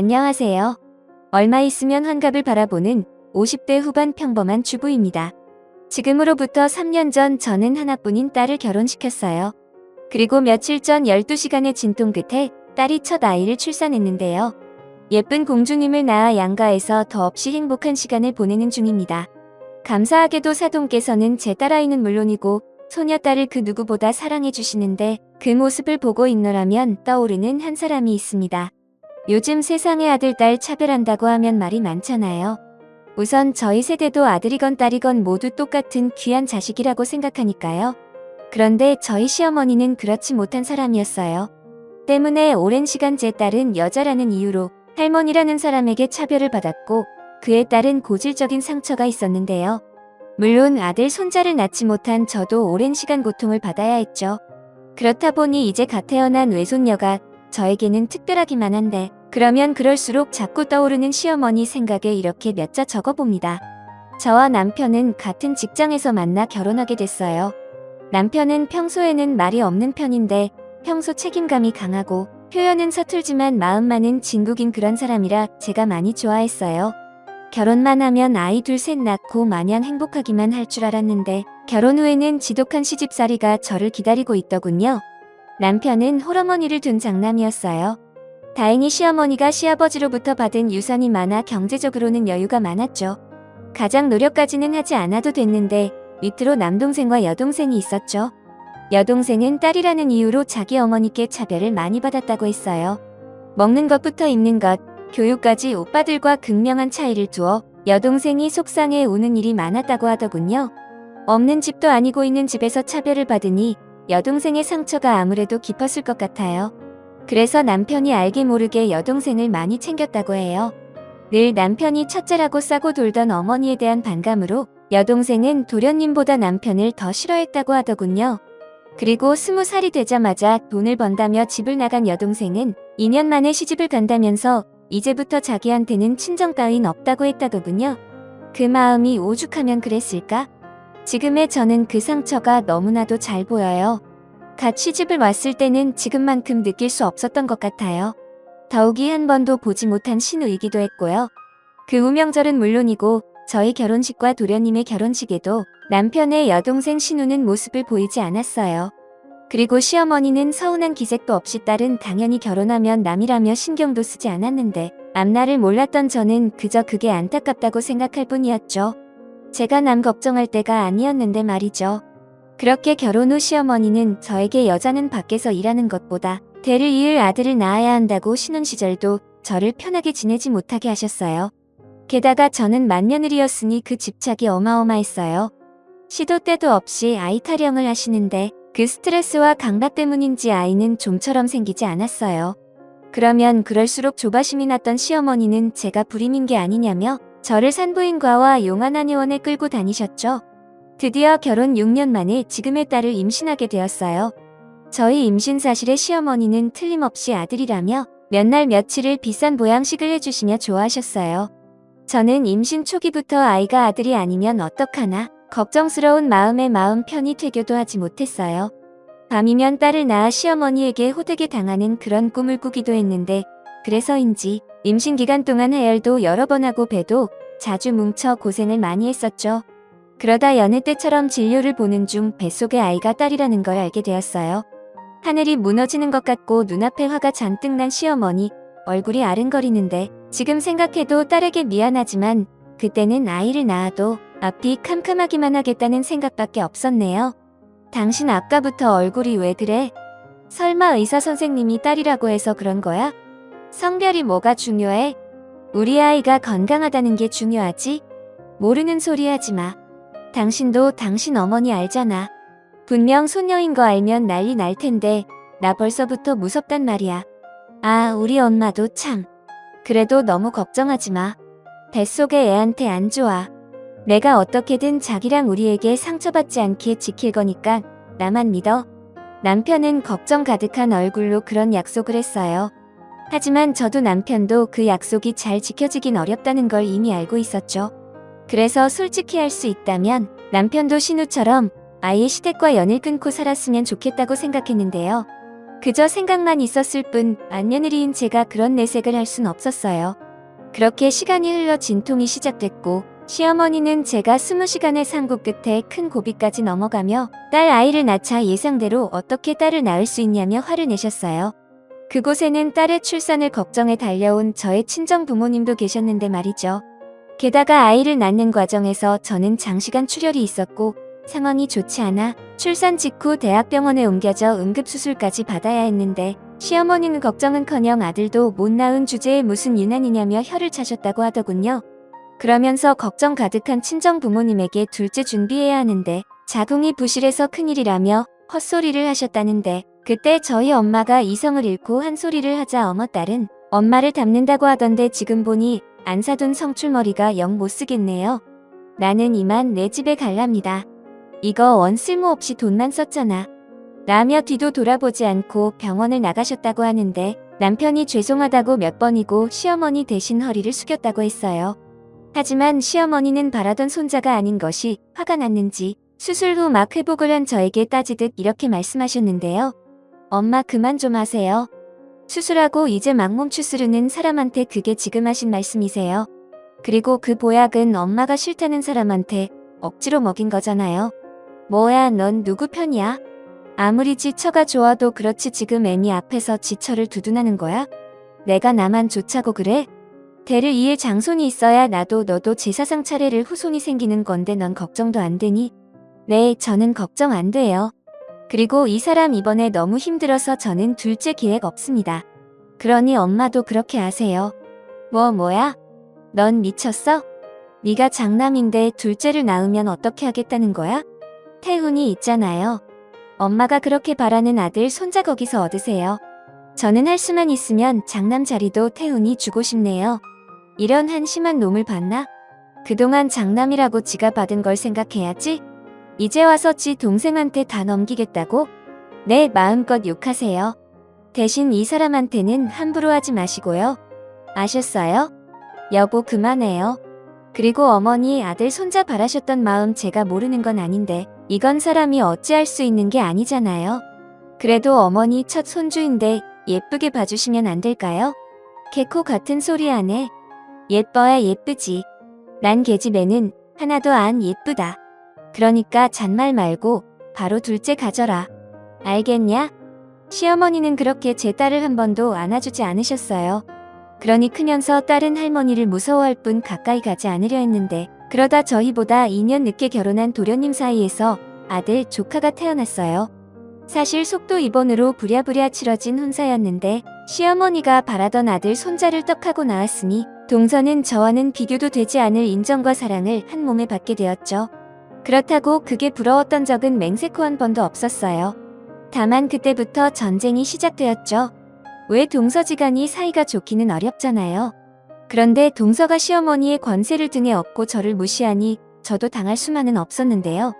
안녕하세요. 얼마 있으면 환갑을 바라보는 50대 후반 평범한 주부입니다. 지금으로부터 3년 전 저는 하나뿐인 딸을 결혼시켰어요. 그리고 며칠 전 12시간의 진통 끝에 딸이 첫 아이를 출산했는데요. 예쁜 공주님을 낳아 양가에서 더없이 행복한 시간을 보내는 중입니다. 감사하게도 사돈께서는 제 딸아이는 물론이고 소녀딸을 그 누구보다 사랑해 주시는데 그 모습을 보고 있노라면 떠오르는 한 사람이 있습니다. 요즘 세상에 아들, 딸 차별한다고 하면 말이 많잖아요. 우선 저희 세대도 아들이건 딸이건 모두 똑같은 귀한 자식이라고 생각하니까요. 그런데 저희 시어머니는 그렇지 못한 사람이었어요. 때문에 오랜 시간 제 딸은 여자라는 이유로 할머니라는 사람에게 차별을 받았고 그에 따른 고질적인 상처가 있었는데요. 물론 아들, 손자를 낳지 못한 저도 오랜 시간 고통을 받아야 했죠. 그렇다 보니 이제 갓 태어난 외손녀가 저에게는 특별하기만 한데 그러면 그럴수록 자꾸 떠오르는 시어머니 생각에 이렇게 몇 자 적어봅니다. 저와 남편은 같은 직장에서 만나 결혼하게 됐어요. 남편은 평소에는 말이 없는 편인데 평소 책임감이 강하고 표현은 서툴지만 마음만은 진국인 그런 사람이라 제가 많이 좋아했어요. 결혼만 하면 아이 둘 셋 낳고 마냥 행복하기만 할 줄 알았는데 결혼 후에는 지독한 시집살이가 저를 기다리고 있더군요. 남편은 홀어머니를 둔 장남이었어요. 다행히 시어머니가 시아버지로부터 받은 유산이 많아 경제적으로는 여유가 많았죠. 가장 노력까지는 하지 않아도 됐는데 밑으로 남동생과 여동생이 있었죠. 여동생은 딸이라는 이유로 자기 어머니께 차별을 많이 받았다고 했어요. 먹는 것부터 입는 것, 교육까지 오빠들과 극명한 차이를 두어 여동생이 속상해 우는 일이 많았다고 하더군요. 없는 집도 아니고 있는 집에서 차별을 받으니 여동생의 상처가 아무래도 깊었을 것 같아요. 그래서 남편이 알게 모르게 여동생을 많이 챙겼다고 해요. 늘 남편이 첫째라고 싸고 돌던 어머니에 대한 반감으로 여동생은 도련님보다 남편을 더 싫어했다고 하더군요. 그리고 20살이 되자마자 돈을 번다며 집을 나간 여동생은 2년 만에 시집을 간다면서 이제부터 자기한테는 친정 따윈 없다고 했다더군요. 그 마음이 오죽하면 그랬을까? 지금의 저는 그 상처가 너무나도 잘 보여요. 갓 시집을 왔을 때는 지금만큼 느낄 수 없었던 것 같아요. 더욱이 한 번도 보지 못한 신우이기도 했고요. 그 우명절은 물론이고 저희 결혼식과 도련님의 결혼식에도 남편의 여동생 신우는 모습을 보이지 않았어요. 그리고 시어머니는 서운한 기색도 없이 딸은 당연히 결혼하면 남이라며 신경도 쓰지 않았는데 앞날을 몰랐던 저는 그저 그게 안타깝다고 생각할 뿐이었죠. 제가 남 걱정할 때가 아니었는데 말이죠. 그렇게 결혼 후 시어머니는 저에게 여자는 밖에서 일하는 것보다 대를 이을 아들을 낳아야 한다고 신혼 시절도 저를 편하게 지내지 못하게 하셨어요. 게다가 저는 맏며느리였으니 그 집착이 어마어마했어요. 시도 때도 없이 아이 타령을 하시는데 그 스트레스와 강박 때문인지 아이는 좀처럼 생기지 않았어요. 그러면 그럴수록 조바심이 났던 시어머니는 제가 불임인 게 아니냐며 저를 산부인과와 용안한의원에 끌고 다니셨죠. 드디어 결혼 6년 만에 지금의 딸을 임신하게 되었어요. 저희 임신 사실에 시어머니는 틀림없이 아들이라며 몇 날 며칠을 비싼 보양식을 해주시며 좋아하셨어요. 저는 임신 초기부터 아이가 아들이 아니면 어떡하나 걱정스러운 마음에 마음 편히 퇴교도 하지 못했어요. 밤이면 딸을 낳아 시어머니에게 호되게 당하는 그런 꿈을 꾸기도 했는데 그래서인지 임신 기간 동안 해열도 여러 번 하고 배도 자주 뭉쳐 고생을 많이 했었죠. 그러다 여느 때처럼 진료를 보는 중 뱃속의 아이가 딸이라는 걸 알게 되었어요. 하늘이 무너지는 것 같고 눈앞에 화가 잔뜩 난 시어머니, 얼굴이 아른거리는데 지금 생각해도 딸에게 미안하지만 그때는 아이를 낳아도 앞이 캄캄하기만 하겠다는 생각밖에 없었네요. 당신 아까부터 얼굴이 왜 그래? 설마 의사 선생님이 딸이라고 해서 그런 거야? 성별이 뭐가 중요해? 우리 아이가 건강하다는 게 중요하지? 모르는 소리 하지 마. 당신도 당신 어머니 알잖아. 분명 손녀인 거 알면 난리 날 텐데 나 벌써부터 무섭단 말이야. 아, 우리 엄마도 참. 그래도 너무 걱정하지 마. 뱃속의 애한테 안 좋아. 내가 어떻게든 자기랑 우리에게 상처받지 않게 지킬 거니까 나만 믿어. 남편은 걱정 가득한 얼굴로 그런 약속을 했어요. 하지만 저도 남편도 그 약속이 잘 지켜지긴 어렵다는 걸 이미 알고 있었죠. 그래서 솔직히 할 수 있다면 남편도 신우처럼 아이의 시댁과 연을 끊고 살았으면 좋겠다고 생각했는데요. 그저 생각만 있었을 뿐 맏며느리인 제가 그런 내색을 할 순 없었어요. 그렇게 시간이 흘러 진통이 시작됐고 시어머니는 제가 20시간의 상고 끝에 큰 고비까지 넘어가며 딸 아이를 낳자 예상대로 어떻게 딸을 낳을 수 있냐며 화를 내셨어요. 그곳에는 딸의 출산을 걱정해 달려온 저의 친정 부모님도 계셨는데 말이죠. 게다가 아이를 낳는 과정에서 저는 장시간 출혈이 있었고 상황이 좋지 않아 출산 직후 대학병원에 옮겨져 응급수술까지 받아야 했는데 시어머니는 걱정은커녕 아들도 못 낳은 주제에 무슨 유난이냐며 혀를 차셨다고 하더군요. 그러면서 걱정 가득한 친정 부모님에게 둘째 준비해야 하는데 자궁이 부실해서 큰일이라며 헛소리를 하셨다는데 그때 저희 엄마가 이성을 잃고 한 소리를 하자 어머 딸은 엄마를 닮는다고 하던데 지금 보니 안 사둔 성출머리가 영 못쓰겠네요. 나는 이만 내 집에 갈랍니다. 이거 원 쓸모없이 돈만 썼잖아. 라며 뒤도 돌아보지 않고 병원을 나가셨다고 하는데 남편이 죄송하다고 몇 번이고 시어머니 대신 허리를 숙였다고 했어요. 하지만 시어머니는 바라던 손자가 아닌 것이 화가 났는지 수술 후 막 회복을 한 저에게 따지듯 이렇게 말씀하셨는데요. 엄마 그만 좀 하세요. 수술하고 이제 막 몸추 스르는 사람한테 그게 지금 하신 말씀이세요. 그리고 그 보약은 엄마가 싫다는 사람한테 억지로 먹인 거잖아요. 뭐야 넌 누구 편이야? 아무리 지처가 좋아도 그렇지 지금 애미 앞에서 지처를 두둔하는 거야? 내가 나만 좋자고 그래? 대를 이을 장손이 있어야 나도 너도 제사상 차례를 후손이 생기는 건데 넌 걱정도 안 되니? 네, 저는 걱정 안 돼요. 그리고 이 사람 이번에 너무 힘들어서 저는 둘째 계획 없습니다. 그러니 엄마도 그렇게 아세요. 뭐야? 넌 미쳤어? 네가 장남인데 둘째를 낳으면 어떻게 하겠다는 거야? 태훈이 있잖아요. 엄마가 그렇게 바라는 아들 손자 거기서 얻으세요. 저는 할 수만 있으면 장남 자리도 태훈이 주고 싶네요. 이런 한심한 놈을 봤나? 그동안 장남이라고 지가 받은 걸 생각해야지. 이제 와서 지 동생한테 다 넘기겠다고? 네, 마음껏 욕하세요. 대신 이 사람한테는 함부로 하지 마시고요. 아셨어요? 여보 그만해요. 그리고 어머니 아들 손자 바라셨던 마음 제가 모르는 건 아닌데 이건 사람이 어찌할 수 있는 게 아니잖아요. 그래도 어머니 첫 손주인데 예쁘게 봐주시면 안 될까요? 개코 같은 소리 안 해. 예뻐야 예쁘지. 난 계집애는 하나도 안 예쁘다. 그러니까 잔말 말고 바로 둘째 가져라. 알겠냐? 시어머니는 그렇게 제 딸을 한 번도 안아주지 않으셨어요. 그러니 크면서 딸은 할머니를 무서워할 뿐 가까이 가지 않으려 했는데 그러다 저희보다 2년 늦게 결혼한 도련님 사이에서 아들 조카가 태어났어요. 사실 속도 입원으로 부랴부랴 치러진 혼사였는데 시어머니가 바라던 아들 손자를 떡하고 나왔으니 동서는 저와는 비교도 되지 않을 인정과 사랑을 한 몸에 받게 되었죠. 그렇다고 그게 부러웠던 적은 맹세코 한 번도 없었어요. 다만 그때부터 전쟁이 시작되었죠. 왜 동서지간이 사이가 좋기는 어렵잖아요. 그런데 동서가 시어머니의 권세를 등에 업고 저를 무시하니 저도 당할 수만은 없었는데요.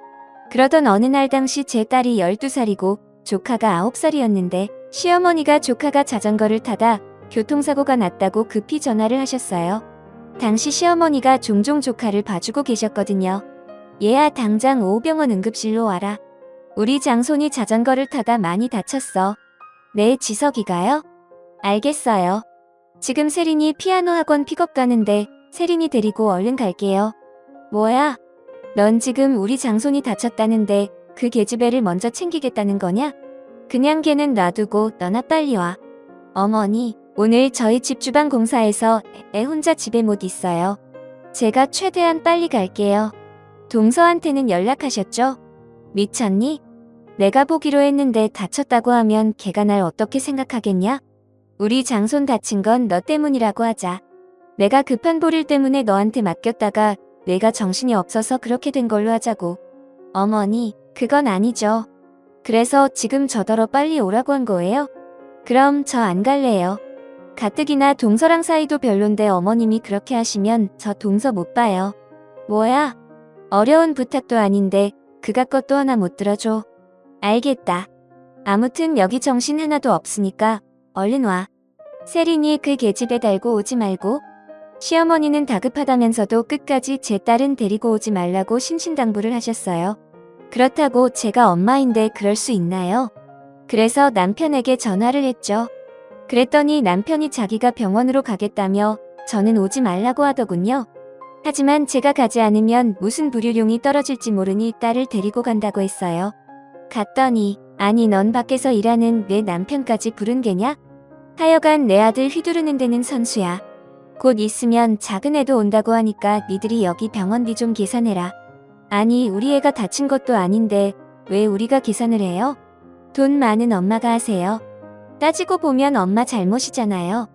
그러던 어느 날 당시 제 딸이 12살이고 조카가 9살이었는데 시어머니가 조카가 자전거를 타다 교통사고가 났다고 급히 전화를 하셨어요. 당시 시어머니가 종종 조카를 봐주고 계셨거든요. 얘야 당장 오병원 응급실로 와라. 우리 장손이 자전거를 타다 많이 다쳤어. 네, 지석이가요? 알겠어요. 지금 세린이 피아노 학원 픽업 가는데 세린이 데리고 얼른 갈게요. 뭐야? 넌 지금 우리 장손이 다쳤다는데 그 계집애를 먼저 챙기겠다는 거냐? 그냥 걔는 놔두고 너나 빨리 와. 어머니, 오늘 저희 집 주방 공사해서 애 혼자 집에 못 있어요. 제가 최대한 빨리 갈게요. 동서한테는 연락하셨죠? 미쳤니? 내가 보기로 했는데 다쳤다고 하면 걔가 날 어떻게 생각하겠냐? 우리 장손 다친 건 너 때문이라고 하자. 내가 급한 볼일 때문에 너한테 맡겼다가 내가 정신이 없어서 그렇게 된 걸로 하자고. 어머니, 그건 아니죠. 그래서 지금 저더러 빨리 오라고 한 거예요? 그럼 저 안 갈래요. 가뜩이나 동서랑 사이도 별론데 어머님이 그렇게 하시면 저 동서 못 봐요. 뭐야? 어려운 부탁도 아닌데 그깟 것도 하나 못 들어줘. 알겠다. 아무튼 여기 정신 하나도 없으니까 얼른 와. 세린이 그 계집애 달고 오지 말고. 시어머니는 다급하다면서도 끝까지 제 딸은 데리고 오지 말라고 신신당부를 하셨어요. 그렇다고 제가 엄마인데 그럴 수 있나요? 그래서 남편에게 전화를 했죠. 그랬더니 남편이 자기가 병원으로 가겠다며 저는 오지 말라고 하더군요. 하지만 제가 가지 않으면 무슨 불효령이 떨어질지 모르니 딸을 데리고 간다고 했어요. 갔더니 아니 넌 밖에서 일하는 내 남편까지 부른 게냐? 하여간 내 아들 휘두르는 데는 선수야. 곧 있으면 작은 애도 온다고 하니까 니들이 여기 병원비 좀 계산해라. 아니 우리 애가 다친 것도 아닌데 왜 우리가 계산을 해요? 돈 많은 엄마가 하세요. 따지고 보면 엄마 잘못이잖아요.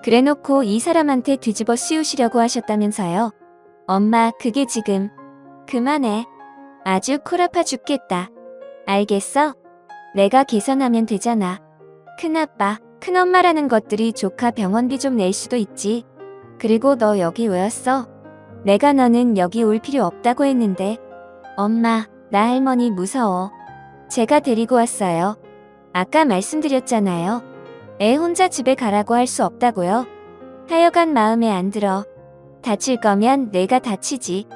그래놓고 이 사람한테 뒤집어 씌우시려고 하셨다면서요. 엄마 그게 지금. 그만해. 아주 콜아파 죽겠다. 알겠어? 내가 계산하면 되잖아. 큰아빠, 큰엄마라는 것들이 조카 병원비 좀 낼 수도 있지. 그리고 너 여기 왜 왔어? 내가 너는 여기 올 필요 없다고 했는데. 엄마, 나 할머니 무서워. 제가 데리고 왔어요. 아까 말씀드렸잖아요. 애 혼자 집에 가라고 할 수 없다고요. 하여간 마음에 안 들어. 다칠 거면 내가 다치지.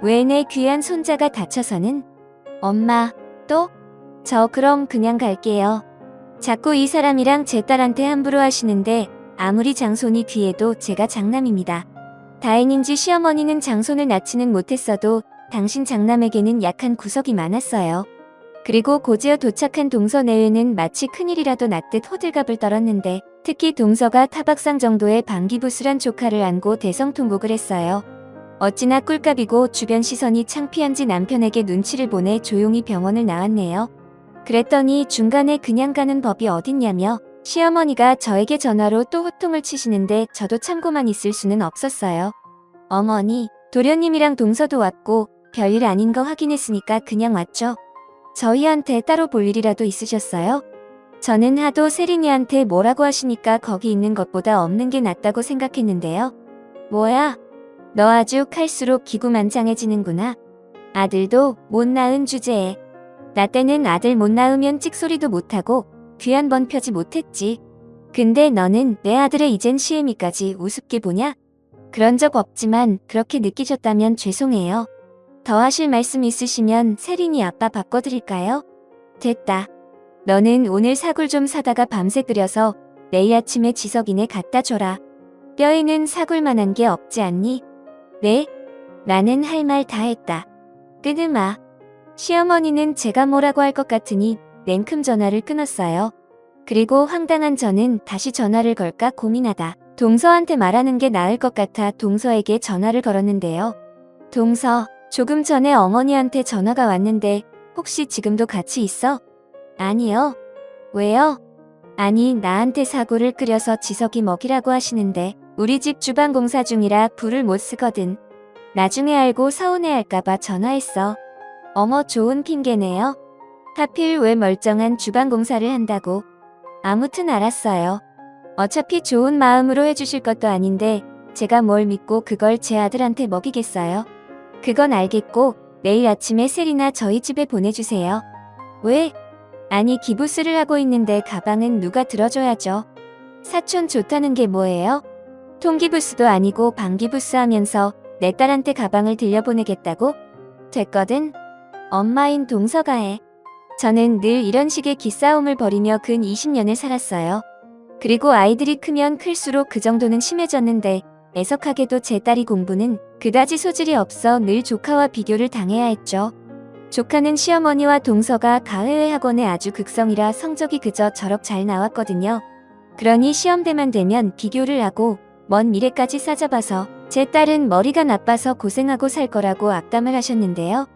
왜 내 귀한 손자가 다쳐서는? 엄마, 또? 저 그럼 그냥 갈게요. 자꾸 이 사람이랑 제 딸한테 함부로 하시는데 아무리 장손이 뒤에도 제가 장남입니다. 다행인지 시어머니는 장손을 낳지는 못했어도 당신 장남에게는 약한 구석이 많았어요. 그리고 고지어 도착한 동서 내외는 마치 큰일이라도 났듯 호들갑을 떨었는데 특히 동서가 타박상 정도의 방기부술한 조카를 안고 대성통곡을 했어요. 어찌나 꿀값이고 주변 시선이 창피한지 남편에게 눈치를 보내 조용히 병원을 나왔네요. 그랬더니 중간에 그냥 가는 법이 어딨냐며 시어머니가 저에게 전화로 또 호통을 치시는데 저도 참고만 있을 수는 없었어요. 어머니, 도련님이랑 동서도 왔고 별일 아닌 거 확인했으니까 그냥 왔죠. 저희한테 따로 볼 일이라도 있으셨어요? 저는 하도 세린이한테 뭐라고 하시니까 거기 있는 것보다 없는 게 낫다고 생각했는데요. 뭐야? 너 아주 칼수록 기구만장해지는구나. 아들도 못 낳은 주제에. 나 때는 아들 못 낳으면 찍소리도 못하고 귀 한 번 펴지 못했지. 근데 너는 내 아들의 이젠 시애미까지 우습게 보냐? 그런 적 없지만 그렇게 느끼셨다면 죄송해요. 더 하실 말씀 있으시면 세린이 아빠 바꿔드릴까요? 됐다. 너는 오늘 사굴 좀 사다가 밤새 끓여서 내일 아침에 지석이네 갖다 줘라. 뼈에는 사굴만한 게 없지 않니? 네? 나는 할 말 다 했다. 끊으마. 시어머니는 제가 뭐라고 할 것 같으니 냉큼 전화를 끊었어요. 그리고 황당한 저는 다시 전화를 걸까 고민하다 동서한테 말하는 게 나을 것 같아 동서에게 전화를 걸었는데요. 동서, 조금 전에 어머니한테 전화가 왔는데 혹시 지금도 같이 있어? 아니요. 왜요? 아니 나한테 사골을 끓여서 지석이 먹이라고 하시는데 우리 집 주방 공사 중이라 불을 못 쓰거든. 나중에 알고 서운해할까봐 전화했어. 어머 좋은 핑계네요. 하필 왜 멀쩡한 주방 공사를 한다고. 아무튼 알았어요. 어차피 좋은 마음으로 해주실 것도 아닌데 제가 뭘 믿고 그걸 제 아들한테 먹이겠어요. 그건 알겠고 내일 아침에 세리나 저희 집에 보내주세요. 왜? 아니 기부스를 하고 있는데 가방은 누가 들어줘야죠. 사촌 좋다는 게 뭐예요? 통기부스도 아니고 방기부스 하면서 내 딸한테 가방을 들려보내겠다고? 됐거든. 엄마인 동서가 해. 저는 늘 이런 식의 기싸움을 벌이며 근 20년을 살았어요. 그리고 아이들이 크면 클수록 그 정도는 심해졌는데 애석하게도 제 딸이 공부는 그다지 소질이 없어 늘 조카와 비교를 당해야 했죠. 조카는 시어머니와 동서가 가회회 학원에 아주 극성이라 성적이 그저 저럭 잘 나왔거든요. 그러니 시험대만 되면 비교를 하고 먼 미래까지 싸잡아서 제 딸은 머리가 나빠서 고생하고 살 거라고 악담을 하셨는데요.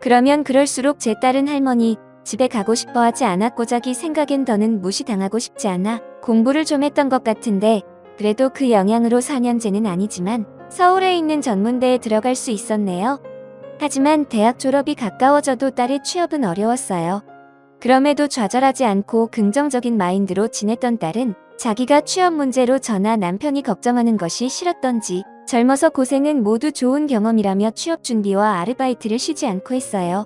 그러면 그럴수록 제 딸은 할머니 집에 가고 싶어 하지 않아 꼬자기 생각엔 더는 무시당하고 싶지 않아 공부를 좀 했던 것 같은데 그래도 그 영향으로 4년제는 아니지만 서울에 있는 전문대에 들어갈 수 있었네요. 하지만 대학 졸업이 가까워져도 딸의 취업은 어려웠어요. 그럼에도 좌절하지 않고 긍정적인 마인드로 지냈던 딸은 자기가 취업 문제로 저나 남편이 걱정하는 것이 싫었던지 젊어서 고생은 모두 좋은 경험이라며 취업 준비와 아르바이트를 쉬지 않고 했어요.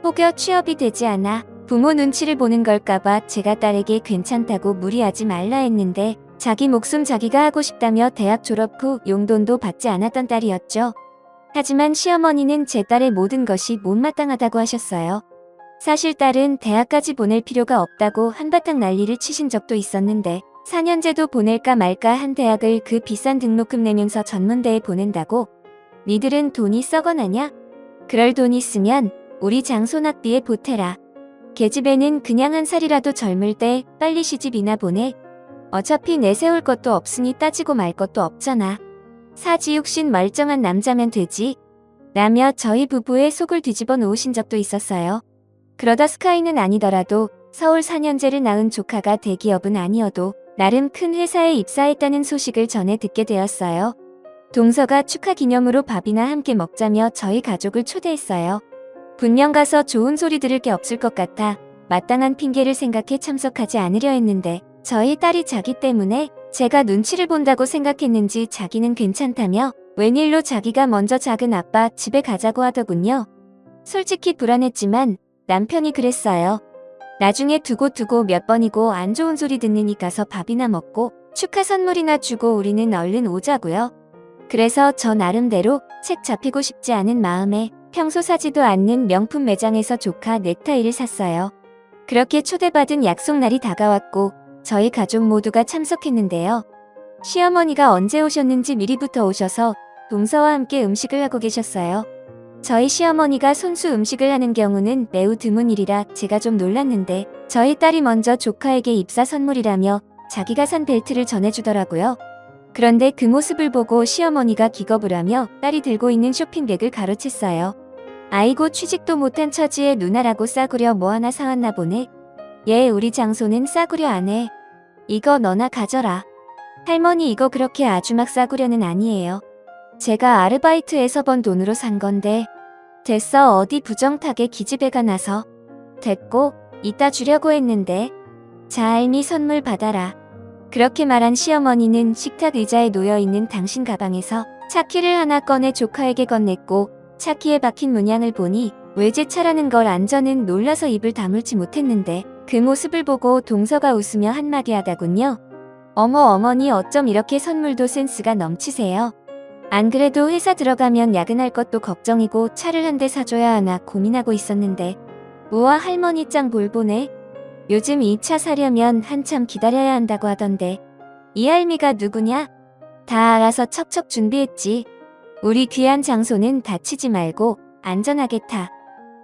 혹여 취업이 되지 않아 부모 눈치를 보는 걸까봐 제가 딸에게 괜찮다고 무리하지 말라 했는데 자기 목숨 자기가 하고 싶다며 대학 졸업 후 용돈도 받지 않았던 딸이었죠. 하지만 시어머니는 제 딸의 모든 것이 못마땅하다고 하셨어요. 사실 딸은 대학까지 보낼 필요가 없다고 한바탕 난리를 치신 적도 있었는데 4년제도 보낼까 말까 한 대학을 그 비싼 등록금 내면서 전문대에 보낸다고? 니들은 돈이 썩어나냐? 그럴 돈 있으면 우리 장손 학비에 보태라. 계집애는 그냥 한 살이라도 젊을 때 빨리 시집이나 보내. 어차피 내세울 것도 없으니 따지고 말 것도 없잖아. 사지육신 멀쩡한 남자면 되지. 라며 저희 부부의 속을 뒤집어 놓으신 적도 있었어요. 그러다 스카이는 아니더라도 서울 4년제를 낳은 조카가 대기업은 아니어도 나름 큰 회사에 입사했다는 소식을 전해 듣게 되었어요. 동서가 축하 기념으로 밥이나 함께 먹자며 저희 가족을 초대했어요. 분명 가서 좋은 소리 들을 게 없을 것 같아 마땅한 핑계를 생각해 참석하지 않으려 했는데 저희 딸이 자기 때문에 제가 눈치를 본다고 생각했는지 자기는 괜찮다며 웬일로 자기가 먼저 작은 아빠 집에 가자고 하더군요. 솔직히 불안했지만 남편이 그랬어요. 나중에 두고 몇 번이고 안 좋은 소리 듣느니 가서 밥이나 먹고 축하 선물이나 주고 우리는 얼른 오자고요. 그래서 저 나름대로 책 잡히고 싶지 않은 마음에 평소 사지도 않는 명품 매장에서 조카 넥타이를 샀어요. 그렇게 초대받은 약속 날이 다가왔고 저희 가족 모두가 참석했는데요. 시어머니가 언제 오셨는지 미리부터 오셔서 동서와 함께 음식을 하고 계셨어요. 저희 시어머니가 손수 음식을 하는 경우는 매우 드문 일이라 제가 좀 놀랐는데 저희 딸이 먼저 조카에게 입사 선물이라며 자기가 산 벨트를 전해주더라고요. 그런데 그 모습을 보고 시어머니가 기겁을 하며 딸이 들고 있는 쇼핑백을 가로챘어요. 아이고 취직도 못한 처지에 누나라고 싸구려 뭐 하나 사왔나 보네. 얘 우리 장소는 싸구려 안 해. 이거 너나 가져라. 할머니 이거 그렇게 아주 막 싸구려는 아니에요. 제가 아르바이트해서 번 돈으로 산 건데. 됐어 어디 부정타게 기집애가 나서. 됐고 이따 주려고 했는데. 자 할미 선물 받아라. 그렇게 말한 시어머니는 식탁 의자에 놓여있는 당신 가방에서 차키를 하나 꺼내 조카에게 건넸고 차키에 박힌 문양을 보니 외제차라는 걸 안 저는 놀라서 입을 다물지 못했는데 그 모습을 보고 동서가 웃으며 한마디 하더군요. 어머 어머니 어쩜 이렇게 선물도 센스가 넘치세요. 안 그래도 회사 들어가면 야근할 것도 걱정이고 차를 한 대 사줘야 하나 고민하고 있었는데 우와 할머니 짱 볼보네. 요즘 이 차 사려면 한참 기다려야 한다고 하던데 이 할미가 누구냐? 다 알아서 척척 준비했지. 우리 귀한 장소는 다치지 말고 안전하게 타.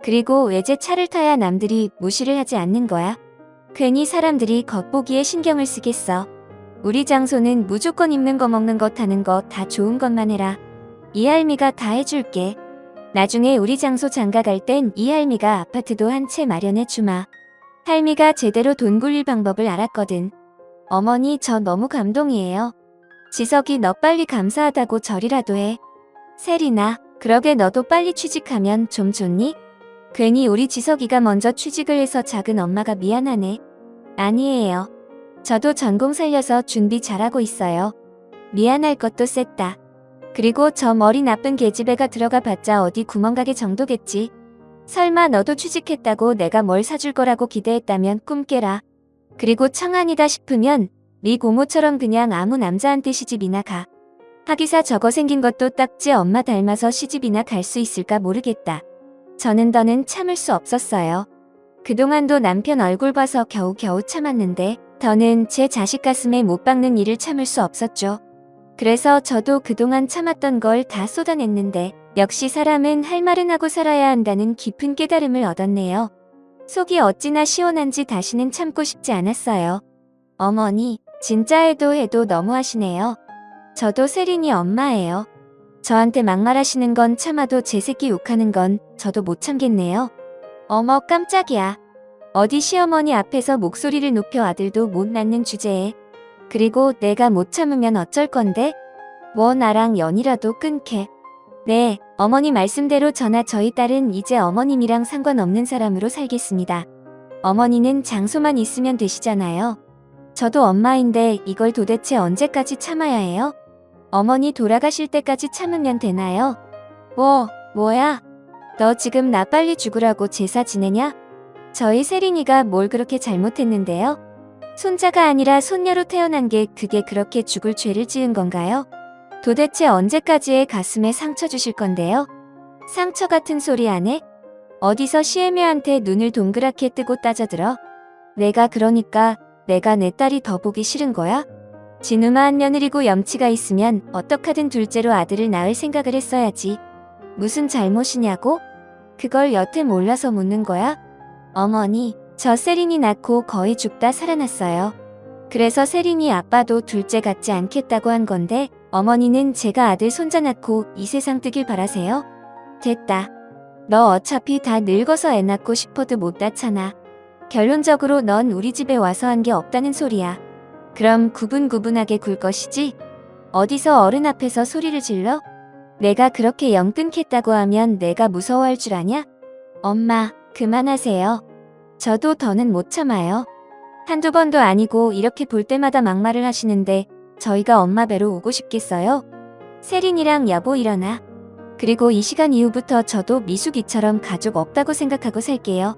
그리고 외제차를 타야 남들이 무시를 하지 않는 거야. 괜히 사람들이 겉보기에 신경을 쓰겠어. 우리 장소는 무조건 입는 거 먹는 거 타는 거 다 좋은 것만 해라. 이 할미가 다 해줄게. 나중에 우리 장소 장가 갈 땐 이 할미가 아파트도 한 채 마련해 주마. 할미가 제대로 돈 굴릴 방법을 알았거든. 어머니 저 너무 감동이에요. 지석이 너 빨리 감사하다고 절이라도 해. 세리나 그러게 너도 빨리 취직하면 좀 좋니? 괜히 우리 지석이가 먼저 취직을 해서 작은 엄마가 미안하네. 아니에요. 저도 전공 살려서 준비 잘하고 있어요. 미안할 것도 셌다. 그리고 저 머리 나쁜 계집애가 들어가 봤자 어디 구멍가게 정도겠지. 설마 너도 취직했다고 내가 뭘 사줄 거라고 기대했다면 꿈 깨라. 그리고 청아니다 싶으면 네 고모처럼 그냥 아무 남자한테 시집이나 가. 하기사 저거 생긴 것도 딱지 엄마 닮아서 시집이나 갈 수 있을까 모르겠다. 저는 더는 참을 수 없었어요. 그동안도 남편 얼굴 봐서 겨우겨우 참았는데 더는 제 자식 가슴에 못 박는 일을 참을 수 없었죠. 그래서 저도 그동안 참았던 걸 다 쏟아냈는데 역시 사람은 할 말은 하고 살아야 한다는 깊은 깨달음을 얻었네요. 속이 어찌나 시원한지 다시는 참고 싶지 않았어요. 어머니, 진짜 해도 너무하시네요. 저도 세린이 엄마예요. 저한테 막말하시는 건 참아도 제 새끼 욕하는 건 저도 못 참겠네요. 어머 깜짝이야. 어디 시어머니 앞에서 목소리를 높여 아들도 못 낳는 주제에. 그리고 내가 못 참으면 어쩔 건데? 뭐 나랑 연이라도 끊게. 네, 어머니 말씀대로 저나 저희 딸은 이제 어머님이랑 상관없는 사람으로 살겠습니다. 어머니는 장소만 있으면 되시잖아요. 저도 엄마인데 이걸 도대체 언제까지 참아야 해요? 어머니 돌아가실 때까지 참으면 되나요? 뭐야? 너 지금 나 빨리 죽으라고 제사 지내냐? 저희 세린이가 뭘 그렇게 잘못했는데요? 손자가 아니라 손녀로 태어난 게 그게 그렇게 죽을 죄를 지은 건가요? 도대체 언제까지의 가슴에 상처 주실 건데요? 상처 같은 소리 안 해? 어디서 시애미한테 눈을 동그랗게 뜨고 따져들어? 내가 그러니까 내가 내 딸이 더 보기 싫은 거야? 진우만 며느리고 염치가 있으면 어떡하든 둘째로 아들을 낳을 생각을 했어야지. 무슨 잘못이냐고? 그걸 여태 몰라서 묻는 거야? 어머니, 저 세린이 낳고 거의 죽다 살아났어요. 그래서 세린이 아빠도 둘째 같지 않겠다고 한 건데 어머니는 제가 아들 손자 낳고 이 세상 뜨길 바라세요? 됐다. 너 어차피 다 늙어서 애 낳고 싶어도 못 낳잖아. 결론적으로 넌 우리 집에 와서 한 게 없다는 소리야. 그럼 구분구분하게 굴 것이지? 어디서 어른 앞에서 소리를 질러? 내가 그렇게 영 끊겠다고 하면 내가 무서워할 줄 아냐? 엄마, 그만하세요. 저도 더는 못 참아요. 한두 번도 아니고 이렇게 볼 때마다 막말을 하시는데 저희가 엄마 뵈러 오고 싶겠어요? 세린이랑 여보 일어나. 그리고 이 시간 이후부터 저도 미숙이처럼 가족 없다고 생각하고 살게요.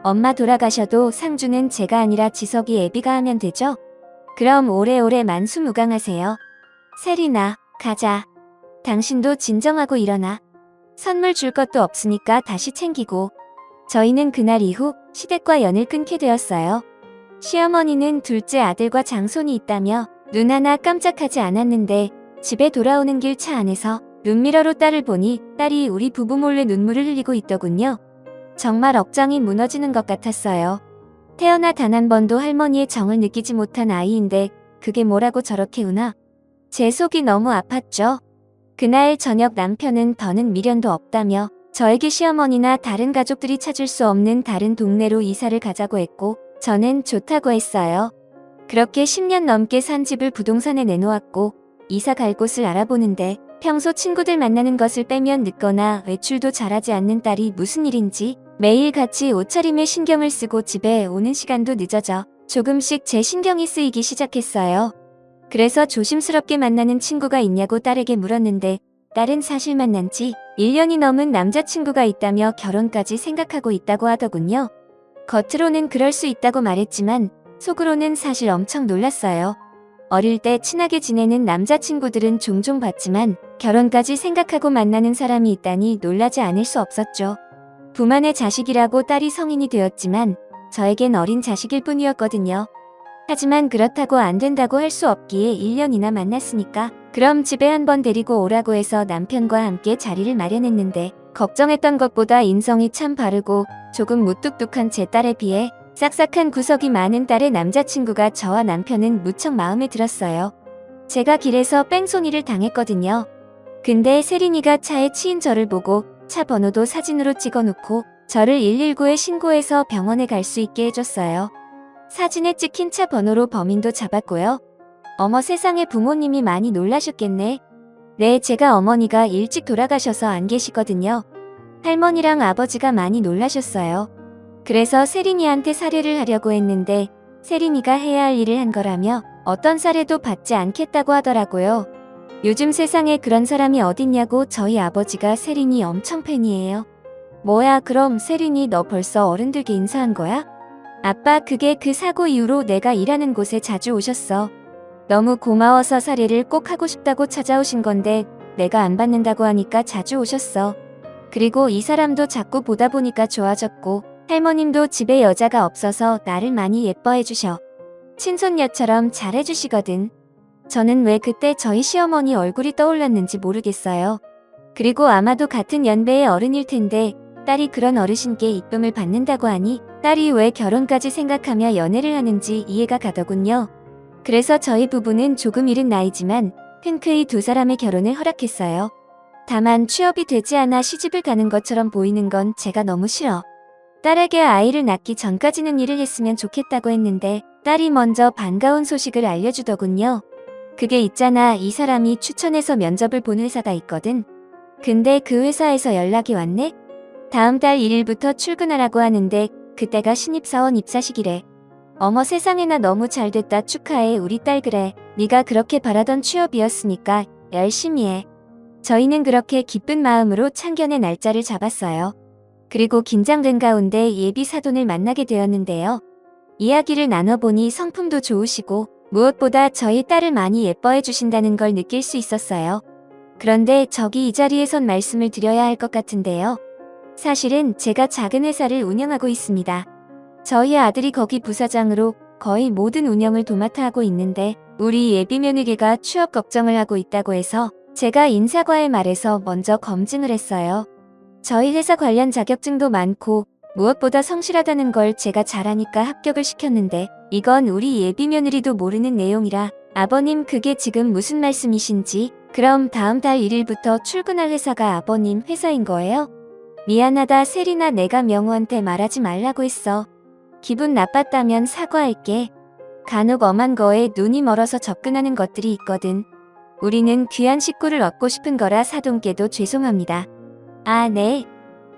엄마 돌아가셔도 상주는 제가 아니라 지석이 애비가 하면 되죠? 그럼 오래오래 만수무강하세요. 세린아, 가자. 당신도 진정하고 일어나. 선물 줄 것도 없으니까 다시 챙기고. 저희는 그날 이후 시댁과 연을 끊게 되었어요. 시어머니는 둘째 아들과 장손이 있다며 눈 하나 깜짝하지 않았는데 집에 돌아오는 길 차 안에서 룸미러로 딸을 보니 딸이 우리 부부 몰래 눈물을 흘리고 있더군요. 정말 억장이 무너지는 것 같았어요. 태어나 단 한 번도 할머니의 정을 느끼지 못한 아이인데 그게 뭐라고 저렇게 우나? 제 속이 너무 아팠죠. 그날 저녁 남편은 더는 미련도 없다며 저에게 시어머니나 다른 가족들이 찾을 수 없는 다른 동네로 이사를 가자고 했고 저는 좋다고 했어요. 그렇게 10년 넘게 산 집을 부동산에 내놓았고 이사 갈 곳을 알아보는데 평소 친구들 만나는 것을 빼면 늦거나 외출도 잘하지 않는 딸이 무슨 일인지 매일 같이 옷차림에 신경을 쓰고 집에 오는 시간도 늦어져 조금씩 제 신경이 쓰이기 시작했어요. 그래서 조심스럽게 만나는 친구가 있냐고 딸에게 물었는데 딸은 사실 만난 지 1년이 넘은 남자친구가 있다며 결혼까지 생각하고 있다고 하더군요. 겉으로는 그럴 수 있다고 말했지만 속으로는 사실 엄청 놀랐어요. 어릴 때 친하게 지내는 남자친구들은 종종 봤지만 결혼까지 생각하고 만나는 사람이 있다니 놀라지 않을 수 없었죠. 부만의 자식이라고 딸이 성인이 되었지만 저에겐 어린 자식일 뿐이었거든요. 하지만 그렇다고 안 된다고 할 수 없기에 1년이나 만났으니까 그럼 집에 한번 데리고 오라고 해서 남편과 함께 자리를 마련했는데 걱정했던 것보다 인성이 참 바르고 조금 무뚝뚝한 제 딸에 비해 싹싹한 구석이 많은 딸의 남자친구가 저와 남편은 무척 마음에 들었어요. 제가 길에서 뺑소니를 당했거든요. 근데 세린이가 차에 치인 저를 보고 차 번호도 사진으로 찍어놓고 저를 119에 신고해서 병원에 갈 수 있게 해줬어요. 사진에 찍힌 차 번호로 범인도 잡았고요. 어머 세상에 부모님이 많이 놀라셨겠네. 네, 제가 어머니가 일찍 돌아가셔서 안 계시거든요. 할머니랑 아버지가 많이 놀라셨어요. 그래서 세린이한테 사례를 하려고 했는데 세린이가 해야 할 일을 한 거라며 어떤 사례도 받지 않겠다고 하더라고요. 요즘 세상에 그런 사람이 어딨냐고 저희 아버지가 세린이 엄청 팬이에요. 뭐야 그럼 세린이 너 벌써 어른들께 인사한 거야? 아빠 그게 그 사고 이후로 내가 일하는 곳에 자주 오셨어. 너무 고마워서 사례를 꼭 하고 싶다고 찾아오신 건데 내가 안 받는다고 하니까 자주 오셨어. 그리고 이 사람도 자꾸 보다 보니까 좋아졌고 할머님도 집에 여자가 없어서 나를 많이 예뻐해 주셔. 친손녀처럼 잘해 주시거든. 저는 왜 그때 저희 시어머니 얼굴이 떠올랐는지 모르겠어요. 그리고 아마도 같은 연배의 어른일 텐데 딸이 그런 어르신께 이쁨을 받는다고 하니 딸이 왜 결혼까지 생각하며 연애를 하는지 이해가 가더군요. 그래서 저희 부부는 조금 이른 나이지만 흔쾌히 두 사람의 결혼을 허락했어요. 다만 취업이 되지 않아 시집을 가는 것처럼 보이는 건 제가 너무 싫어. 딸에게 아이를 낳기 전까지는 일을 했으면 좋겠다고 했는데 딸이 먼저 반가운 소식을 알려주더군요. 그게 있잖아 이 사람이 추천해서 면접을 본 회사가 있거든. 근데 그 회사에서 연락이 왔네? 다음 달 1일부터 출근하라고 하는데 그때가 신입사원 입사식이래. 어머 세상에나 너무 잘됐다 축하해 우리 딸 그래. 네가 그렇게 바라던 취업이었으니까 열심히 해. 저희는 그렇게 기쁜 마음으로 참견의 날짜를 잡았어요. 그리고 긴장된 가운데 예비 사돈을 만나게 되었는데요. 이야기를 나눠보니 성품도 좋으시고 무엇보다 저희 딸을 많이 예뻐해 주신다는 걸 느낄 수 있었어요. 그런데 저기 이 자리에선 말씀을 드려야 할 것 같은데요. 사실은 제가 작은 회사를 운영하고 있습니다. 저희 아들이 거기 부사장으로 거의 모든 운영을 도맡아 하고 있는데 우리 예비 며느리가 취업 걱정을 하고 있다고 해서 제가 인사과에 말해서 먼저 검증을 했어요. 저희 회사 관련 자격증도 많고 무엇보다 성실하다는 걸 제가 잘하니까 합격을 시켰는데 이건 우리 예비 며느리도 모르는 내용이라 아버님 그게 지금 무슨 말씀이신지 그럼 다음 달 1일부터 출근할 회사가 아버님 회사인 거예요? 미안하다 세린아 내가 명우한테 말하지 말라고 했어. 기분 나빴다면 사과할게. 간혹 엄한 거에 눈이 멀어서 접근하는 것들이 있거든. 우리는 귀한 식구를 얻고 싶은 거라 사돈께도 죄송합니다. 아, 네.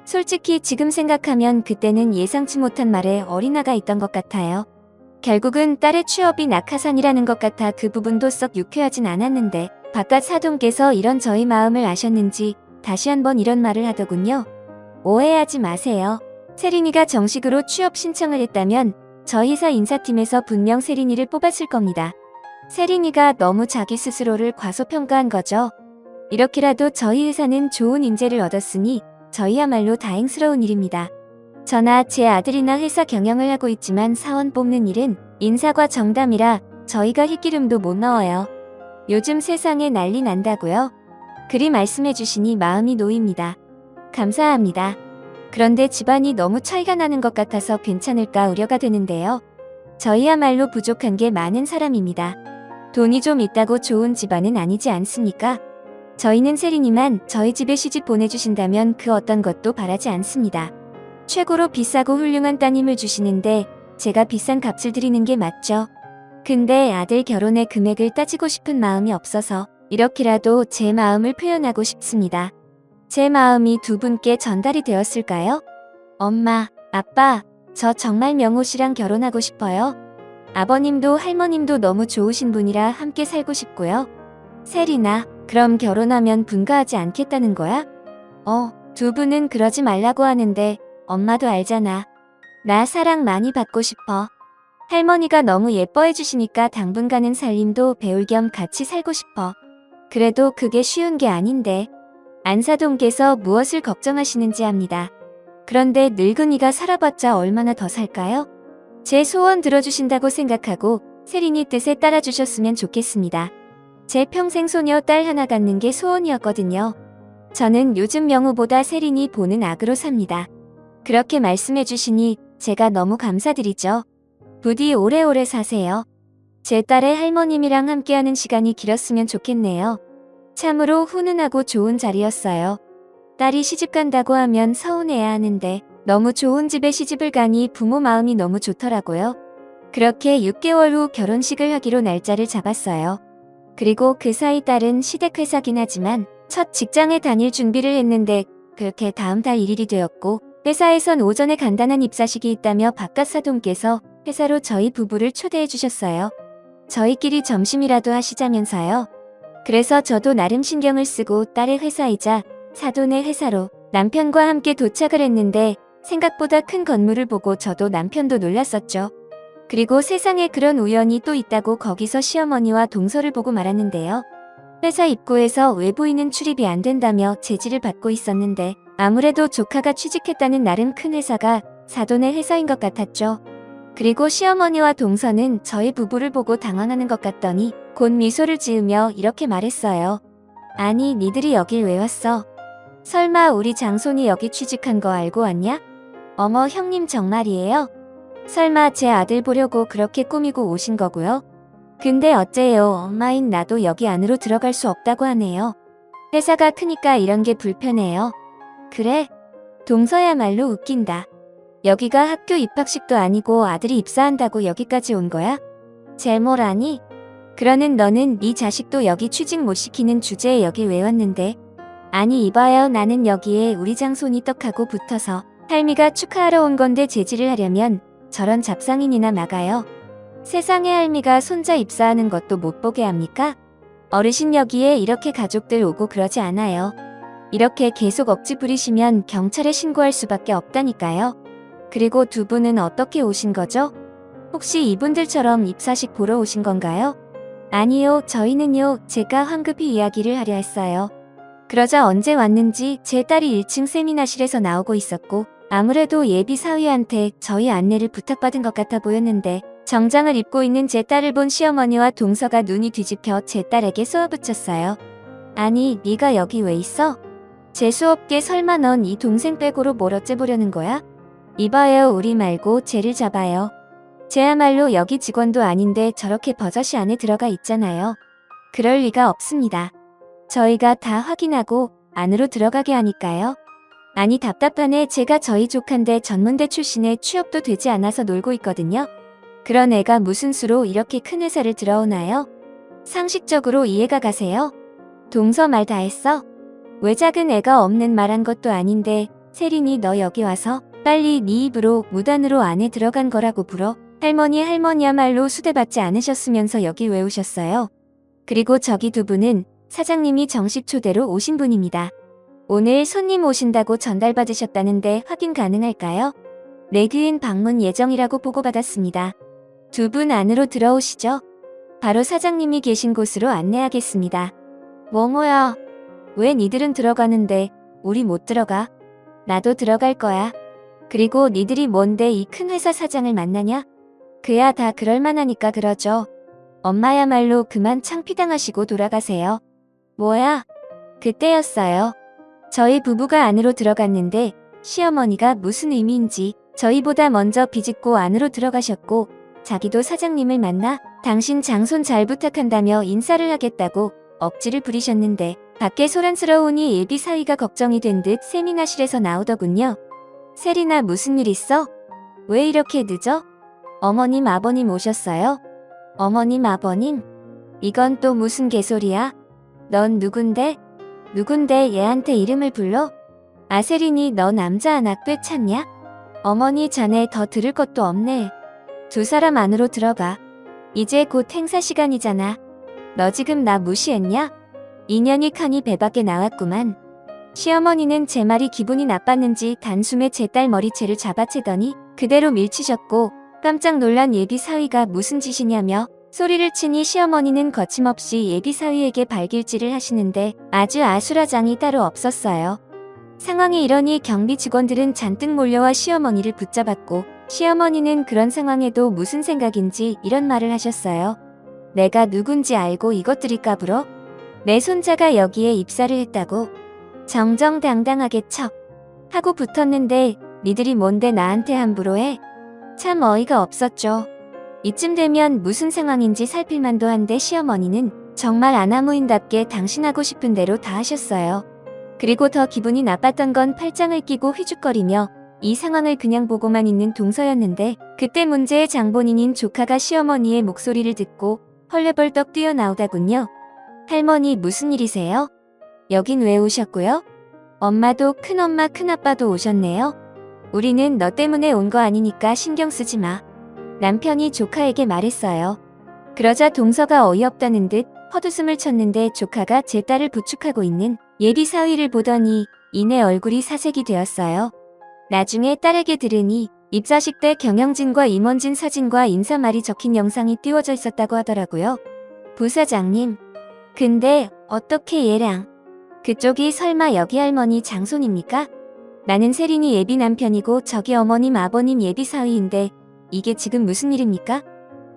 솔직히 지금 생각하면 그때는 예상치 못한 말에 어린아가 있던 것 같아요. 결국은 딸의 취업이 낙하산이라는 것 같아 그 부분도 썩 유쾌하진 않았는데 바깥 사돈께서 이런 저희 마음을 아셨는지 다시 한번 이런 말을 하더군요. 오해하지 마세요. 세린이가 정식으로 취업 신청을 했다면 저희 회사 인사팀에서 분명 세린이를 뽑았을 겁니다. 세린이가 너무 자기 스스로를 과소평가한 거죠. 이렇게라도 저희 회사는 좋은 인재를 얻었으니 저희야말로 다행스러운 일입니다. 저나 제 아들이나 회사 경영을 하고 있지만 사원 뽑는 일은 인사과 정담이라 저희가 휘기름도 못 넣어요. 요즘 세상에 난리 난다고요? 그리 말씀해 주시니 마음이 놓입니다. 감사합니다. 그런데 집안이 너무 차이가 나는 것 같아서 괜찮을까 우려가 되는데요. 저희야말로 부족한 게 많은 사람입니다. 돈이 좀 있다고 좋은 집안은 아니지 않습니까? 저희는 세린이만 저희 집에 시집 보내주신다면 그 어떤 것도 바라지 않습니다. 최고로 비싸고 훌륭한 따님을 주시는데 제가 비싼 값을 드리는 게 맞죠. 근데 아들 결혼의 금액을 따지고 싶은 마음이 없어서 이렇게라도 제 마음을 표현하고 싶습니다. 제 마음이 두 분께 전달이 되었을까요? 엄마, 아빠, 저 정말 명호 씨랑 결혼하고 싶어요. 아버님도 할머님도 너무 좋으신 분이라 함께 살고 싶고요. 세린아, 그럼 결혼하면 분가하지 않겠다는 거야? 두 분은 그러지 말라고 하는데 엄마도 알잖아. 나 사랑 많이 받고 싶어. 할머니가 너무 예뻐해 주시니까 당분간은 살림도 배울 겸 같이 살고 싶어. 그래도 그게 쉬운 게 아닌데. 안사동께서 무엇을 걱정하시는지 합니다. 그런데 늙은이가 살아봤자 얼마나 더 살까요? 제 소원 들어주신다고 생각하고 세린이 뜻에 따라주셨으면 좋겠습니다. 제 평생 소녀 딸 하나 갖는 게 소원이었거든요. 저는 요즘 명우보다 세린이 보는 악으로 삽니다. 그렇게 말씀해 주시니 제가 너무 감사드리죠. 부디 오래오래 사세요. 제 딸의 할머님이랑 함께하는 시간이 길었으면 좋겠네요. 참으로 훈훈하고 좋은 자리였어요. 딸이 시집 간다고 하면 서운해야 하는데 너무 좋은 집에 시집을 가니 부모 마음이 너무 좋더라고요. 그렇게 6개월 후 결혼식을 하기로 날짜를 잡았어요. 그리고 그 사이 딸은 시댁회사긴 하지만 첫 직장에 다닐 준비를 했는데 그렇게 다음 달 1일이 되었고 회사에선 오전에 간단한 입사식이 있다며 바깥 사돈께서 회사로 저희 부부를 초대해 주셨어요. 저희끼리 점심이라도 하시자면서요. 그래서 저도 나름 신경을 쓰고 딸의 회사이자 사돈의 회사로 남편과 함께 도착을 했는데 생각보다 큰 건물을 보고 저도 남편도 놀랐었죠. 그리고 세상에 그런 우연이 또 있다고 거기서 시어머니와 동서를 보고 말았는데요. 회사 입구에서 외부인은 출입이 안 된다며 제지를 받고 있었는데 아무래도 조카가 취직했다는 나름 큰 회사가 사돈의 회사인 것 같았죠. 그리고 시어머니와 동서는 저희 부부를 보고 당황하는 것 같더니 곧 미소를 지으며 이렇게 말했어요. 아니 니들이 여길 왜 왔어? 설마 우리 장손이 여기 취직한 거 알고 왔냐? 어머 형님 정말이에요? 설마 제 아들 보려고 그렇게 꾸미고 오신 거고요? 근데 어째요 엄마인 나도 여기 안으로 들어갈 수 없다고 하네요. 회사가 크니까 이런 게 불편해요. 그래? 동서야말로 웃긴다. 여기가 학교 입학식도 아니고 아들이 입사한다고 여기까지 온 거야? 쟤뭘 아니? 그러는 너는 네 자식도 여기 취직 못 시키는 주제에 여기 왜 왔는데? 아니 이봐요 나는 여기에 우리 장손이 떡하고 붙어서 할미가 축하하러 온 건데 제지를 하려면 저런 잡상인이나 막아요. 세상에 할미가 손자 입사하는 것도 못 보게 합니까? 어르신 여기에 이렇게 가족들 오고 그러지 않아요. 이렇게 계속 억지 부리시면 경찰에 신고할 수밖에 없다니까요. 그리고 두 분은 어떻게 오신 거죠? 혹시 이분들처럼 입사식 보러 오신 건가요? 아니요, 저희는요, 제가 황급히 이야기를 하려 했어요. 그러자 언제 왔는지 제 딸이 1층 세미나실에서 나오고 있었고 아무래도 예비 사위한테 저희 안내를 부탁받은 것 같아 보였는데 정장을 입고 있는 제 딸을 본 시어머니와 동서가 눈이 뒤집혀 제 딸에게 쏘아붙였어요. 아니, 네가 여기 왜 있어? 재수없게 설마 넌 이 동생 빼고로 뭘 어째보려는 거야? 이봐요, 우리 말고 쟤를 잡아요. 쟤야말로 여기 직원도 아닌데 저렇게 버젓이 안에 들어가 있잖아요. 그럴 리가 없습니다. 저희가 다 확인하고 안으로 들어가게 하니까요. 아니 답답하네. 제가 저희 조카인데 전문대 출신에 취업도 되지 않아서 놀고 있거든요. 그런 애가 무슨 수로 이렇게 큰 회사를 들어오나요? 상식적으로 이해가 가세요? 동서 말 다 했어? 왜 작은 애가 없는 말한 것도 아닌데 세린이 너 여기 와서 빨리 네 입으로 무단으로 안에 들어간 거라고 불어. 할머니야말로 수대받지 않으셨으면서 여기 왜 오셨어요? 그리고 저기 두 분은 사장님이 정식 초대로 오신 분입니다. 오늘 손님 오신다고 전달받으셨다는데 확인 가능할까요? 내귀인 방문 예정이라고 보고받았습니다. 두 분 안으로 들어오시죠. 바로 사장님이 계신 곳으로 안내하겠습니다. 뭐야? 왜 니들은 들어가는데 우리 못 들어가? 나도 들어갈 거야. 그리고 니들이 뭔데 이 큰 회사 사장을 만나냐? 그야 다 그럴만하니까 그러죠. 엄마야말로 그만 창피당하시고 돌아가세요. 뭐야? 그때였어요. 저희 부부가 안으로 들어갔는데 시어머니가 무슨 의미인지 저희보다 먼저 비집고 안으로 들어가셨고 자기도 사장님을 만나 당신 장손 잘 부탁한다며 인사를 하겠다고 억지를 부리셨는데 밖에 소란스러우니 예비 사위가 걱정이 된 듯 세미나실에서 나오더군요. 세린아, 무슨 일 있어? 왜 이렇게 늦어? 어머님 아버님 오셨어요? 어머님 아버님? 이건 또 무슨 개소리야? 넌 누군데? 누군데 얘한테 이름을 불러? 아세린이 너 남자 하나 꽤 찾냐? 어머니 자네 더 들을 것도 없네. 두 사람 안으로 들어가. 이제 곧 행사 시간이잖아. 너 지금 나 무시했냐? 인연이 칸이 배 밖에 나왔구만. 시어머니는 제 말이 기분이 나빴는지 단숨에 제 딸 머리채를 잡아채더니 그대로 밀치셨고 깜짝 놀란 예비 사위가 무슨 짓이냐며 소리를 치니 시어머니는 거침없이 예비 사위에게 발길질을 하시는데 아주 아수라장이 따로 없었어요. 상황이 이러니 경비 직원들은 잔뜩 몰려와 시어머니를 붙잡았고 시어머니는 그런 상황에도 무슨 생각인지 이런 말을 하셨어요. 내가 누군지 알고 이것들이 까불어? 내 손자가 여기에 입사를 했다고? 정정당당하게 척 하고 붙었는데 니들이 뭔데 나한테 함부로 해? 참 어이가 없었죠. 이쯤 되면 무슨 상황인지 살필만도 한데 시어머니는 정말 아나무인답게 당신 하고 싶은 대로 다 하셨어요. 그리고 더 기분이 나빴던 건 팔짱을 끼고 휘죽거리며 이 상황을 그냥 보고만 있는 동서였는데 그때 문제의 장본인인 조카가 시어머니의 목소리를 듣고 헐레벌떡 뛰어나오다군요. 할머니 무슨 일이세요? 여긴 왜 오셨고요? 엄마도 큰엄마 큰아빠도 오셨네요. 우리는 너 때문에 온 거 아니니까 신경 쓰지 마. 남편이 조카에게 말했어요. 그러자 동서가 어이없다는 듯 헛웃음을 쳤는데 조카가 제 딸을 부축하고 있는 예비 사위를 보더니 이내 얼굴이 사색이 되었어요. 나중에 딸에게 들으니 입사식 때 경영진과 임원진 사진과 인사말이 적힌 영상이 띄워져 있었다고 하더라고요. 부사장님, 근데 어떻게 얘랑? 그쪽이 설마 여기 할머니 장손입니까? 나는 세린이 예비 남편이고 저기 어머님 아버님 예비 사위인데 이게 지금 무슨 일입니까?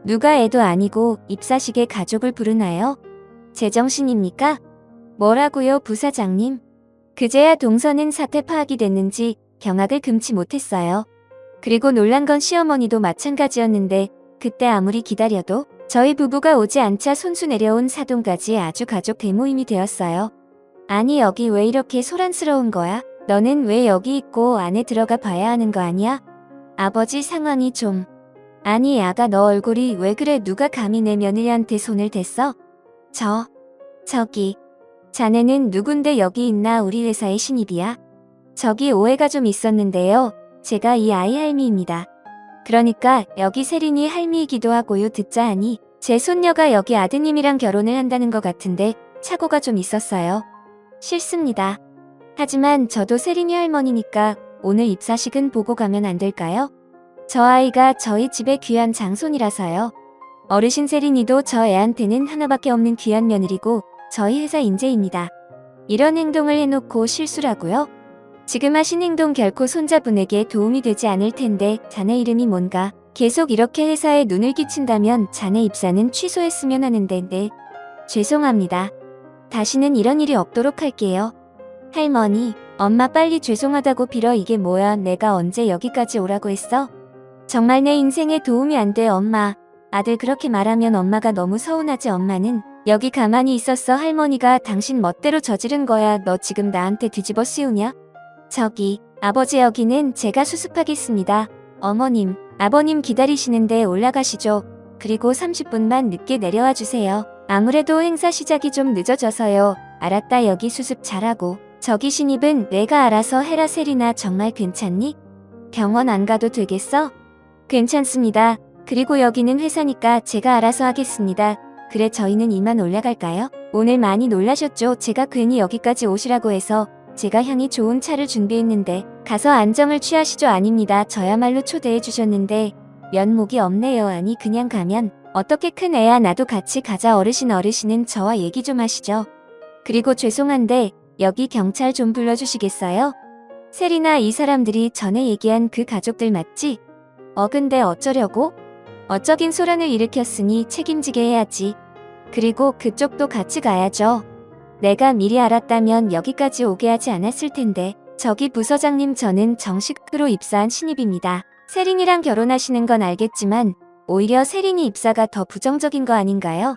누가 애도 아니고 입사식에 가족을 부르나요? 제정신입니까? 뭐라고요, 부사장님? 그제야 동서는 사태 파악이 됐는지 경악을 금치 못했어요. 그리고 놀란 건 시어머니도 마찬가지였는데 그때 아무리 기다려도 저희 부부가 오지 않자 손수 내려온 사돈까지 아주 가족 대모임이 되었어요. 아니 여기 왜 이렇게 소란스러운 거야? 너는 왜 여기 있고 안에 들어가 봐야 하는 거 아니야? 아버지 상황이 좀... 아니 야가 너 얼굴이 왜 그래? 누가 감히 내 며느리한테 손을 댔어? 저기 자네는 누군데 여기 있나? 우리 회사의 신입이야? 저기 오해가 좀 있었는데요. 제가 이 아이 할미입니다. 그러니까 여기 세린이 할미이기도 하고요. 듣자 하니 제 손녀가 여기 아드님이랑 결혼을 한다는 것 같은데 착오가 좀 있었어요. 싫습니다. 하지만 저도 세린이 할머니니까 오늘 입사식은 보고 가면 안 될까요? 저 아이가 저희 집의 귀한 장손이라서요. 어르신 세린이도 저 애한테는 하나밖에 없는 귀한 며느리고 저희 회사 인재입니다. 이런 행동을 해놓고 실수라고요? 지금 하신 행동 결코 손자분에게 도움이 되지 않을 텐데 자네 이름이 뭔가? 계속 이렇게 회사에 눈을 끼친다면 자네 입사는 취소했으면 하는데 네. 죄송합니다. 다시는 이런 일이 없도록 할게요. 할머니, 엄마 빨리 죄송하다고 빌어. 이게 뭐야? 내가 언제 여기까지 오라고 했어? 정말 내 인생에 도움이 안 돼. 엄마. 아들 그렇게 말하면 엄마가 너무 서운하지. 엄마는 여기 가만히 있었어. 할머니가 당신 멋대로 저지른 거야. 너 지금 나한테 뒤집어 씌우냐? 저기, 아버지 여기는 제가 수습하겠습니다. 어머님, 아버님 기다리시는데 올라가시죠. 그리고 30분만 늦게 내려와 주세요. 아무래도 행사 시작이 좀 늦어져서요. 알았다. 여기 수습 잘하고. 저기 신입은 내가 알아서 해라. 세리나 정말 괜찮니? 병원 안 가도 되겠어? 괜찮습니다. 그리고 여기는 회사니까 제가 알아서 하겠습니다. 그래 저희는 이만 올라갈까요? 오늘 많이 놀라셨죠? 제가 괜히 여기까지 오시라고 해서 제가 향이 좋은 차를 준비했는데 가서 안정을 취하시죠. 아닙니다. 저야말로 초대해 주셨는데 면목이 없네요. 아니 그냥 가면 어떻게 큰 애야. 나도 같이 가자. 어르신은 저와 얘기 좀 하시죠. 그리고 죄송한데 여기 경찰 좀 불러주시겠어요? 세리나 이 사람들이 전에 얘기한 그 가족들 맞지? 근데 어쩌려고? 어쩌긴 소란을 일으켰으니 책임지게 해야지. 그리고 그쪽도 같이 가야죠. 내가 미리 알았다면 여기까지 오게 하지 않았을 텐데. 저기 부서장님 저는 정식으로 입사한 신입입니다. 세린이랑 결혼하시는 건 알겠지만 오히려 세린이 입사가 더 부정적인 거 아닌가요?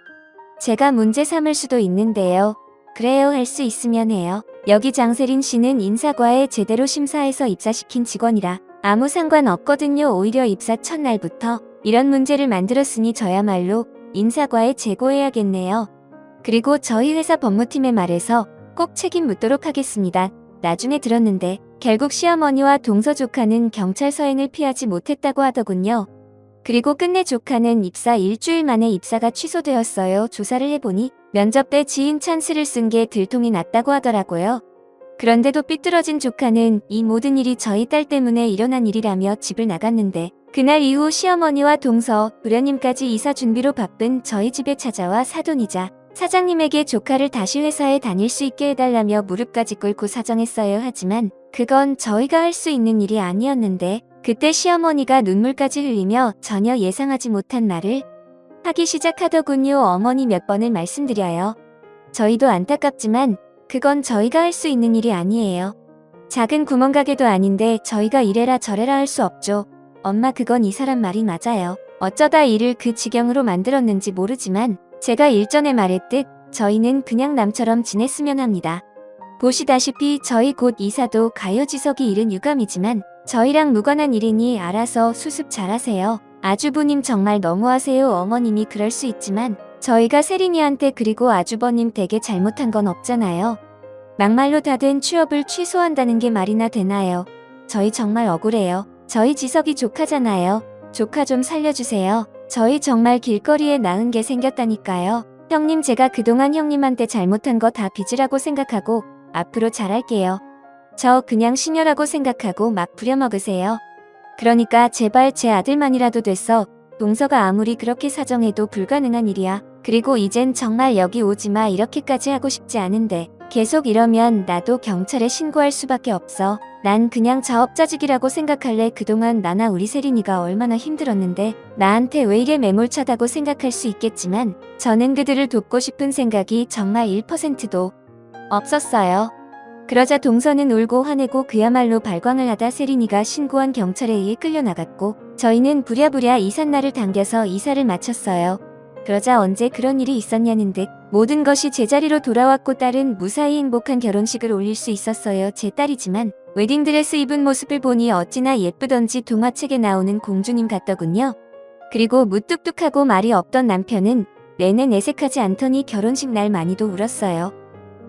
제가 문제 삼을 수도 있는데요. 그래요 할 수 있으면 해요. 여기 장세린 씨는 인사과에 제대로 심사해서 입사시킨 직원이라 아무 상관 없거든요. 오히려 입사 첫날부터 이런 문제를 만들었으니 저야말로 인사과에 제고해야겠네요. 그리고 저희 회사 법무팀에 말해서 꼭 책임 묻도록 하겠습니다. 나중에 들었는데 결국 시어머니와 동서 조카는 경찰 서행을 피하지 못했다고 하더군요. 그리고 끝내 조카는 입사 일주일 만에 입사가 취소되었어요. 조사를 해보니 면접 때 지인 찬스를 쓴 게 들통이 났다고 하더라고요. 그런데도 삐뚤어진 조카는 이 모든 일이 저희 딸 때문에 일어난 일이라며 집을 나갔는데 그날 이후 시어머니와 동서, 부려님까지 이사 준비로 바쁜 저희 집에 찾아와 사돈이자 사장님에게 조카를 다시 회사에 다닐 수 있게 해달라며 무릎까지 꿇고 사정했어요. 하지만 그건 저희가 할 수 있는 일이 아니었는데 그때 시어머니가 눈물까지 흘리며 전혀 예상하지 못한 말을 하기 시작하더군요. 어머니 몇 번을 말씀드려요. 저희도 안타깝지만 그건 저희가 할 수 있는 일이 아니에요. 작은 구멍가게도 아닌데 저희가 이래라 저래라 할 수 없죠. 엄마 그건 이 사람 말이 맞아요. 어쩌다 일을 그 지경으로 만들었는지 모르지만 제가 일전에 말했듯 저희는 그냥 남처럼 지냈으면 합니다. 보시다시피 저희 곧 이사도 가요지석이 일은 유감이지만 저희랑 무관한 일이니 알아서 수습 잘하세요. 아주부님 정말 너무하세요. 어머님이 그럴 수 있지만 저희가 세린이한테 그리고 아주버님 댁에 잘못한 건 없잖아요. 막말로 다 된 취업을 취소한다는 게 말이나 되나요? 저희 정말 억울해요. 저희 지석이 조카잖아요. 조카 좀 살려주세요. 저희 정말 길거리에 낳은 게 생겼다니까요. 형님 제가 그동안 형님한테 잘못한 거 다 빚이라고 생각하고 앞으로 잘할게요. 저 그냥 시녀라고 생각하고 막 부려먹으세요. 그러니까 제발 제 아들만이라도 됐어. 동서가 아무리 그렇게 사정해도 불가능한 일이야. 그리고 이젠 정말 여기 오지마 이렇게까지 하고 싶지 않은데 계속 이러면 나도 경찰에 신고할 수밖에 없어. 난 그냥 자업자직이라고 생각할래. 그동안 나나 우리 세린이가 얼마나 힘들었는데 나한테 왜 이래 매몰차다고 생각할 수 있겠지만 저는 그들을 돕고 싶은 생각이 정말 1%도 없었어요. 그러자 동서는 울고 화내고 그야말로 발광을 하다 세린이가 신고한 경찰에 의해 끌려나갔고 저희는 부랴부랴 이삿날을 당겨서 이사를 마쳤어요. 그러자 언제 그런 일이 있었냐는 듯 모든 것이 제자리로 돌아왔고 딸은 무사히 행복한 결혼식을 올릴 수 있었어요. 제 딸이지만 웨딩드레스 입은 모습을 보니 어찌나 예쁘던지 동화책에 나오는 공주님 같더군요. 그리고 무뚝뚝하고 말이 없던 남편은 내내 내색하지 않더니 결혼식 날 많이도 울었어요.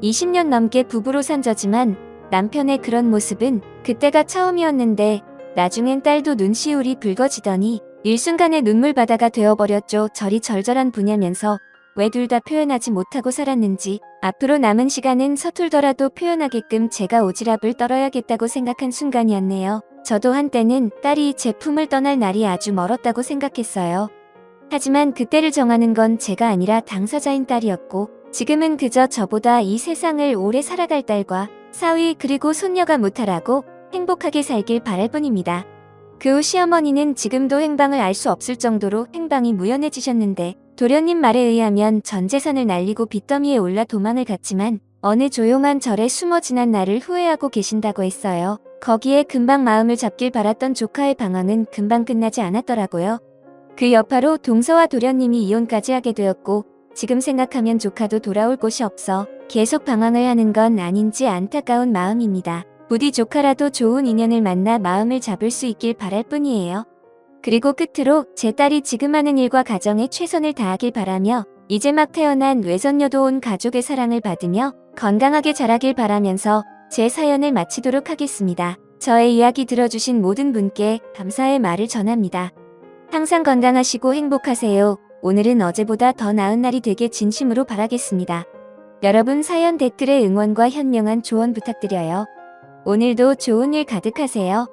20년 넘게 부부로 산 저지만 남편의 그런 모습은 그때가 처음이었는데 나중엔 딸도 눈시울이 붉어지더니 일순간에 눈물바다가 되어버렸죠. 저리 절절한 분야면서 왜 둘 다 표현하지 못하고 살았는지 앞으로 남은 시간은 서툴더라도 표현하게끔 제가 오지랖을 떨어야겠다고 생각한 순간이었네요. 저도 한때는 딸이 제품을 떠날 날이 아주 멀었다고 생각했어요. 하지만 그때를 정하는 건 제가 아니라 당사자인 딸이었고 지금은 그저 저보다 이 세상을 오래 살아갈 딸과 사위 그리고 손녀가 무탈하고 행복하게 살길 바랄 뿐입니다. 그 후 시어머니는 지금도 행방을 알 수 없을 정도로 행방이 무연해지셨는데 도련님 말에 의하면 전 재산을 날리고 빚더미에 올라 도망을 갔지만 어느 조용한 절에 숨어 지난 날을 후회하고 계신다고 했어요. 거기에 금방 마음을 잡길 바랐던 조카의 방황은 금방 끝나지 않았더라고요. 그 여파로 동서와 도련님이 이혼까지 하게 되었고 지금 생각하면 조카도 돌아올 곳이 없어 계속 방황을 하는 건 아닌지 안타까운 마음입니다. 부디 조카라도 좋은 인연을 만나 마음을 잡을 수 있길 바랄 뿐이에요. 그리고 끝으로 제 딸이 지금 하는 일과 가정에 최선을 다하길 바라며 이제 막 태어난 외손녀도 온 가족의 사랑을 받으며 건강하게 자라길 바라면서 제 사연을 마치도록 하겠습니다. 저의 이야기 들어주신 모든 분께 감사의 말을 전합니다. 항상 건강하시고 행복하세요. 오늘은 어제보다 더 나은 날이 되길 진심으로 바라겠습니다. 여러분 사연 댓글에 응원과 현명한 조언 부탁드려요. 오늘도 좋은 일 가득하세요.